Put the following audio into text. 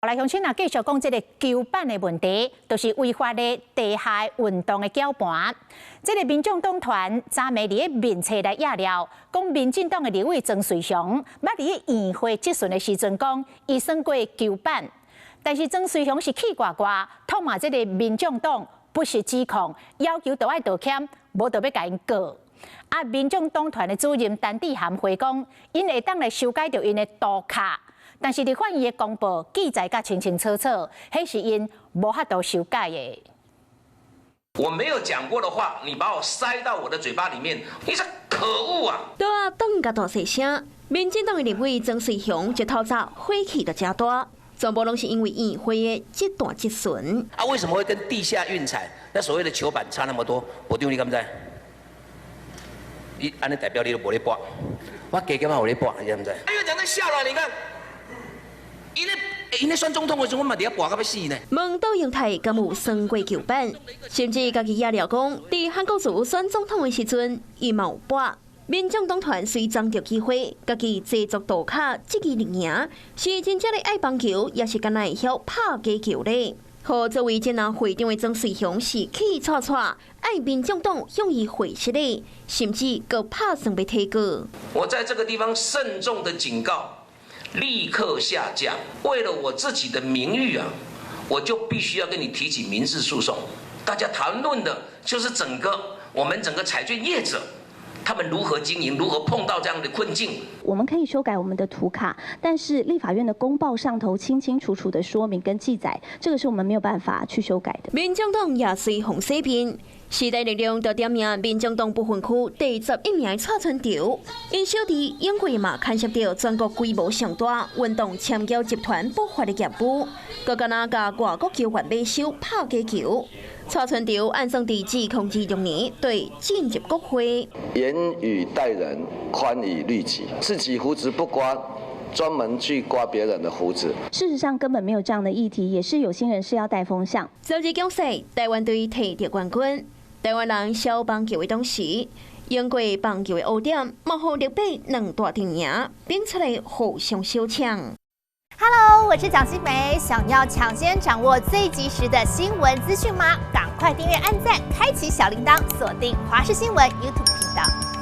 来，乡亲啊，继续讲这个球板的问题，就是违法的地下运动的搅拌。这个民众党团昨暝伫个面册来压了，讲民进党的立委曾瑞雄，捌伫个议会质询的时阵讲，伊算过球板，但是曾瑞雄是气呱呱，痛骂这个民众党不实指控，要求都爱道歉，无就要甲因告。啊，民众党团的主任陈志涵回讲，因会当来修改着因的图卡。但是，伫法院的公报记载甲清清楚楚，迄是因无法度修改的。我没有讲过的话，你把我塞到我的嘴巴里面，你这可恶啊！对啊，当甲大细声，民进党的立委曾瑞雄一透早火气就真大，全部拢是因为议会的这段质询。啊，为什么会跟地下运彩那所谓的球板差那么多？我对你敢不知？你安尼代表你都无咧博，我加减嘛有咧博，你知唔知？哎，院长在笑了，你看。因咧选总统的时候，我嘛伫遐博到要死呢。问到英泰敢有算过球板，甚至家己也了讲，伫韩国瑜选总统的时阵，伊嘛有博。民众党团虽争着机会，家己制作图卡积极力赢，是真正的爱棒球，也是敢若会晓拍假球咧。好，作为前南会长的曾瑞雄是气挫挫，爱民众党向伊回失咧，甚至搁拍算要提告。我在这个地方慎重的警告。立刻下架！为了我自己的名誉啊，我就必须要跟你提起民事诉讼。大家谈论的就是我们整个彩券业者，他们如何经营，如何碰到这样的困境。我们可以修改我们的图卡，但是立法院的公报上头清清楚楚的说明跟记载，这个是我们没有办法去修改的。民众党也随红洗片。时代力量就点名民众党部分区第11名蔡春潮，因小弟因过嘛牵涉到全国规模上大运动签交集团不法的业务，佮敢若甲外国球员买收拍假球。蔡春潮按算伫指控26年对进入国会，严以待人，宽以律己，自己胡子不刮。专门去刮别人的胡子，事实上根本没有这样的议题，也是有心人士要带风向。昨日恭喜台湾队摕到冠军，台湾人小棒球的同时，英国棒球的污点，幕后日本两大阵营变出来互相相抢。Hello， 我是蒋欣梅，想要抢先掌握最及时的新闻资讯吗？赶快订阅、按赞、开启小铃铛，锁定华视新闻 YouTube 频道。